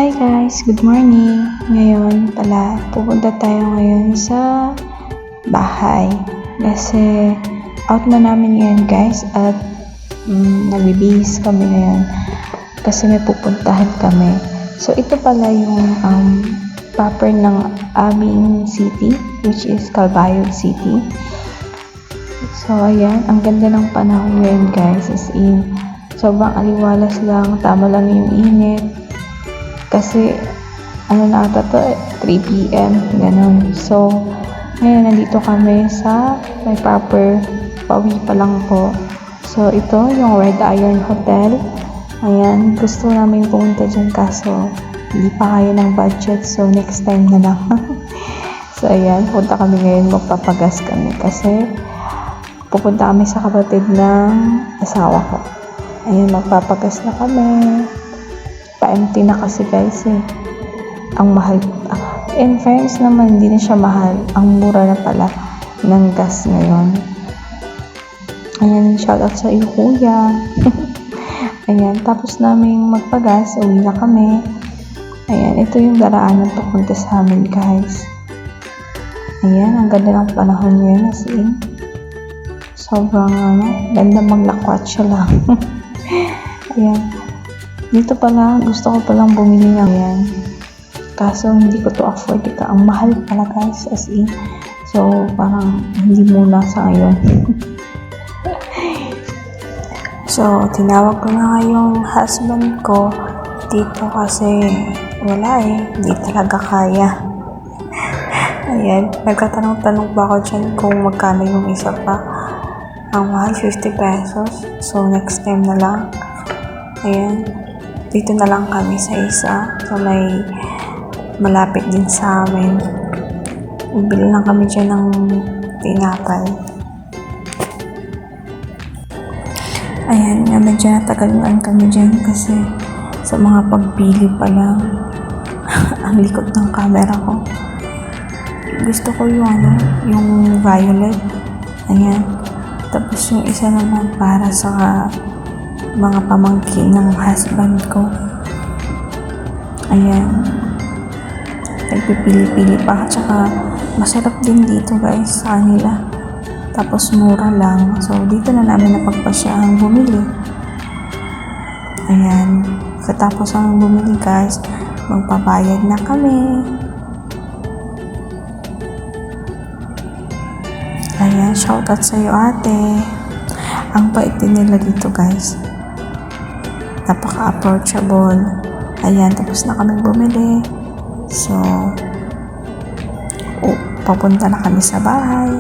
Hi guys, good morning. Ngayon pala, pupunta tayo ngayon sa bahay. Kasi out na namin ngayon guys at nagbibihis kami ngayon. Kasi may pupuntahan kami. So ito pala yung proper ng aming city, which is Calbayog City. So ayan, ang ganda ng panahon ngayon guys, as in sobrang aliwalas lang, tama lang yung init. Kasi ano na ata to, 3 PM ganun. So ngayon nandito kami sa may proper, pauwi pa lang po. So ito yung Red Iron Hotel. Ayan, gusto namin pumunta dyan kaso hindi pa kaya ng budget, so next time na lang. So ayan, punta kami ngayon, magpapagas kami kasi pupunta kami sa kapatid ng asawa ko. Ayan, magpapagas na kami. Pa-empty na kasi guys eh. Ang mahal. In fairness naman, hindi na siya mahal. Ang mura na pala ng gas ngayon. Ayan, shoutout sa iyo kuya. Ayan, tapos namin magpagas, uwi na kami. Ayan, ito yung daraanan papunta sa amin guys. Ayan, ang ganda ng panahon ngayon as in. Sobrang ganda maglakwat siya lang. Ayan. Dito pala, gusto ko palang bumili ng yan. Kaso hindi ko to afford ito. Ang mahal pala guys, as in. So, parang hindi muna sa ngayon. So, tinawag ko na nga yung husband ko dito kasi wala eh. Hindi talaga kaya. Ayan. Nagtatanong-tanong ba ako dyan kung magkano yung isa pa. Ang mahal, 50 pesos. So, next time na lang. Ayan. Dito na lang kami sa isa. So, may malapit din sa amin. Bili lang kami dyan ng tinapay. Ayan, medyo natagalan kami dyan kasi sa mga pagbili pa lang. Ang likot ng camera ko. Gusto ko yung violet. Ayan. Tapos yung isa naman para sa mga pamangkin ng husband ko. Ayan. Nagpipili-pili pa. Tsaka masarap din dito guys sa kanila. Tapos mura lang. So dito na namin napagpasyaan bumili. Ayan. Katapos ang bumili guys, magpabayad na kami. Ayan, shoutout sa iyo ate. Ang bait din nila dito guys. Napaka-approachable. Ayan, tapos na kami bumili. So, papunta na kami sa bahay.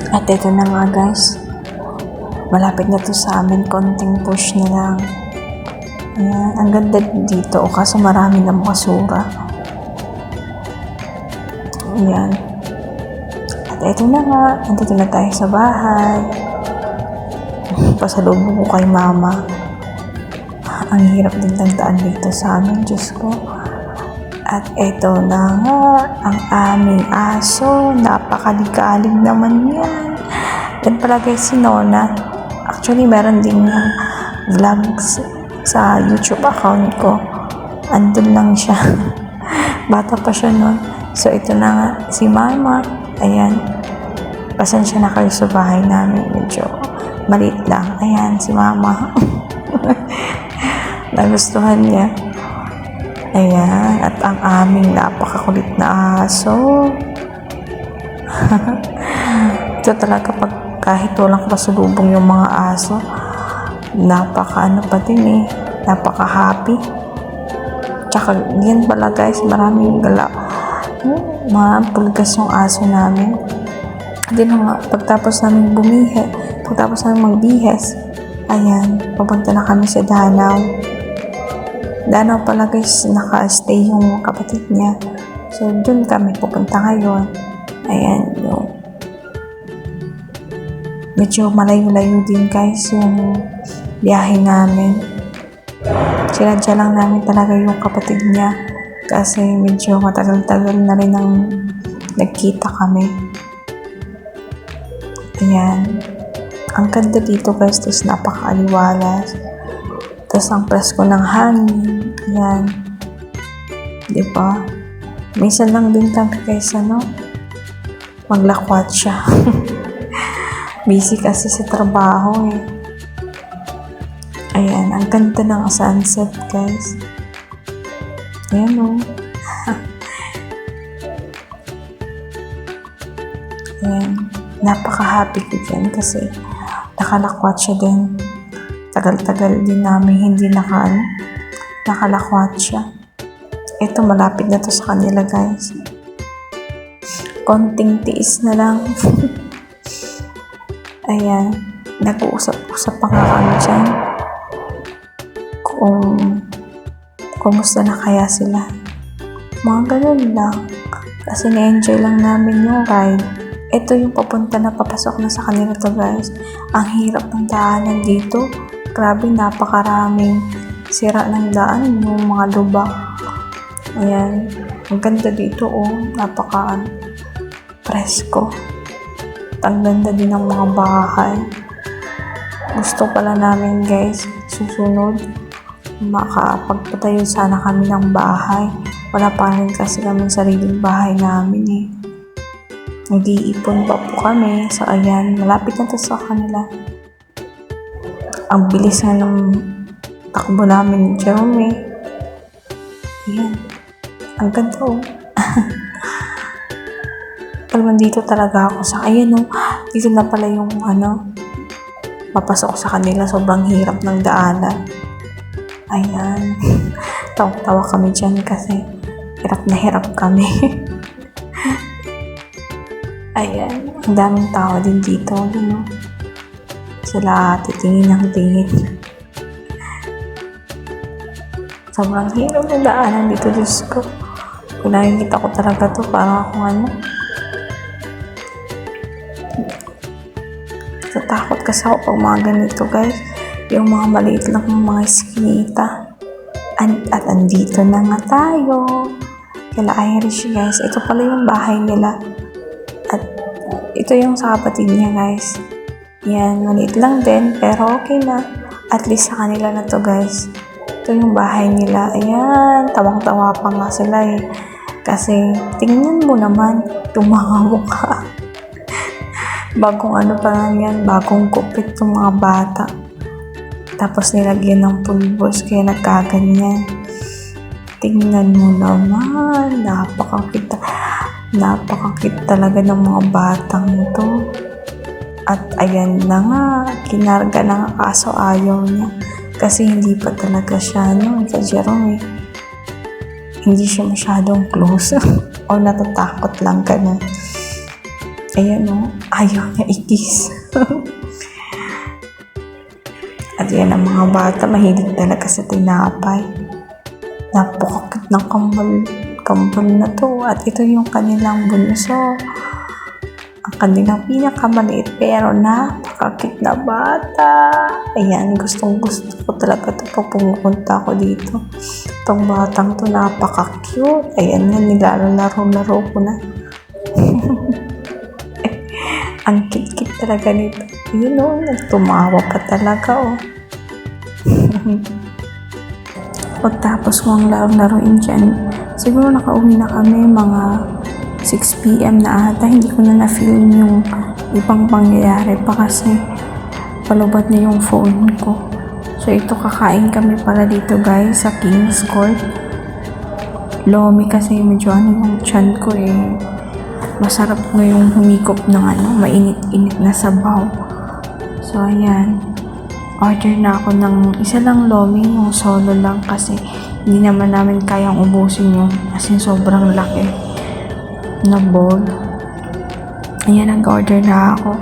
At ito na nga guys. Malapit na to sa amin. Konting push na lang. Ayan, ang ganda dito. Kaso marami na basura. Ayan. At ito na nga. Nandito na tayo sa bahay. Pasalubong ko kay mama. Ang hirap din ng daan dito sa amin, Diyos ko. At eto na nga, ang aming aso. Napakaligalig naman yan. Yan pala guys si Nona. Actually, meron din yung vlogs sa YouTube account ko. Andun lang siya. Bata pa siya nun. So, ito na nga, si Mama. Ayan. Pasensya na kayo sa bahay namin. Medyo maliit lang. Ayan, si Mama. Nagustuhan niya. Ayan. At ang aming napakakulit na aso. Ito talaga pag kahit walang pasulubong yung mga aso, napaka pa din eh. Napaka happy. Tsaka yan pala guys, maraming gala. Mga pulgas yung aso namin. Hindi na nga, pagtapos namin pagtapos namin magbihes, ayan, papunta na kami sa Danau. Danau pala guys, naka-stay yung kapatid niya. So, dun kami pupunta ngayon. Ayan, yung medyo malayo-layo din guys yung biyahe namin. Sinadya lang namin talaga yung kapatid niya kasi medyo matagal-tagal na rin ang nagkita kami. Ayan. Ang ganda dito guys, tapos napaka-aliwalas. Tapos ang presko ng hangin. Ayan. di ba? Minsan lang din kami guys, maglakwat siya. Busy kasi sa trabaho eh. Ayan, ang ganda ng sunset guys. Ayan o. Ayan, napaka-happy ko dyan kasi nakalakwat siya din. Tagal-tagal din namin hindi nakalakwat siya. Ito, malapit na to sa kanila guys. Konting tiis na lang. Ayan, nag-uusap-usap pa nga kami dyan kung kumusta na kaya sila. Mga ganun lang. Kasi na-enjoy lang namin yung ride. Ito yung papunta na papasok na sa kanila to guys. Ang hirap ng daanan dito. Grabe, napakaraming sira ng daan, yung mga lubak. Ayan, ang ganda dito presko. Ang ganda din ng mga bahay. Gusto pala namin guys, susunod, makapagpatayo sana kami ng bahay. Wala pa rin kasi kami sariling bahay namin eh. Nag-iipon pa po kami. So ayan, malapit na to sa kanila. Ang bilis nga ng takbo namin ni Jerome. Ayan. Ang ganda Pag nandito talaga ako sa, ayan dito na pala yung papasok sa kanila. Sobrang hirap ng daanan. Ayan. Tawa-tawa kami dyan kasi hirap na hirap kami. Ayan. Ang daming tao din dito. Sila titingin ng tingin. Sobrang hirap ng daanan dito, Diyos ko. Kung nakikita ko talaga to, parang akong Natakot kasi ako pag mga ganito guys. Yung mga maliit lang ng mga iskinita. At andito na nga tayo. Kala Irish guys. Ito pala yung bahay nila. At ito yung sa kapatid niya guys. Yan, maliit lang din. Pero okay na. At least sa kanila na to guys. Ito yung bahay nila. Ayan, tawang-tawa pa nga sila eh. Kasi, tingnan mo naman, yung mga mukha. Bagong pa lang yan, bagong kupit yung mga bata. Tapos nilagyan ng pulbos, kaya nagkaganyan. Tingnan mo naman, napakakit talaga ng mga batang to. At ayan na nga, kinarga na nga kaso ayaw niya. Kasi hindi pa talaga siya, sa Jerome hindi siya masyadong close. O natatakot lang ganun. Ayan ayaw niya i-kiss. At yan ang mga bata, mahilig talaga sa tinapay. Napakakit ng kambal na to. At ito yung kanilang bunso. Ang kanilang pinakamaliit pero napakakit na bata. Ayan, gustong gusto ko talaga ito pag pumupunta ako dito. Itong batang to napaka-cute. Ayan yan, nilalaro-laro ko na. Ang cute-cute talaga nito. Nagtumawa pa talaga Pagtapos ko ang laro-laruin dyan, siguro nakauwi na kami mga 6 PM na ata. Hindi ko na na-film yung ibang pangyayari pa kasi palubat na yung phone ko. So ito, kakain kami pala dito guys sa King's Court. Lomi kasi medyo yung tiyan ko eh. Masarap na yung humikop ng mainit-init na sabaw. So ayan, order na ako ng isa lang lomi, yung solo lang kasi hindi naman namin kayang ubusin yung kasi sobrang laki na bowl. Ayan, nag-order na ako.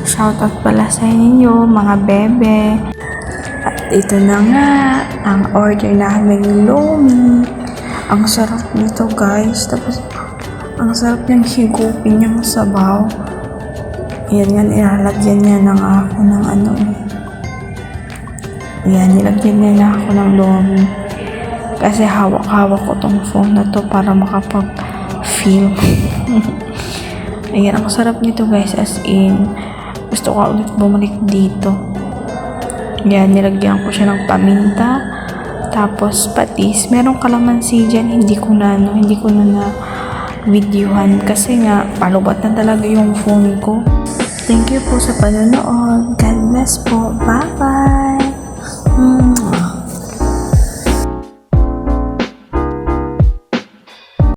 Shoutout pala sa inyo mga bebe. At ito na nga ang order namin lomi. Ang sarap nito guys. Tapos ang sarap niyang higupin niyang sabaw. Ayan nga, ilalagyan niya ng ako ng Ayan, nilagyan niya na ako ng lomi. Kasi hawak-hawak ko tong phone na to para makapag-film. Ayan, ang sarap nito guys, as in gusto ko ulit bumalik dito. Yan, nilagyan ko siya ng paminta. Tapos patis. Merong kalamansi dyan. Hindi ko na videohan kasi nga palubat na talaga yung phone ko. Thank you po sa panonood. God bless po. Bye-bye.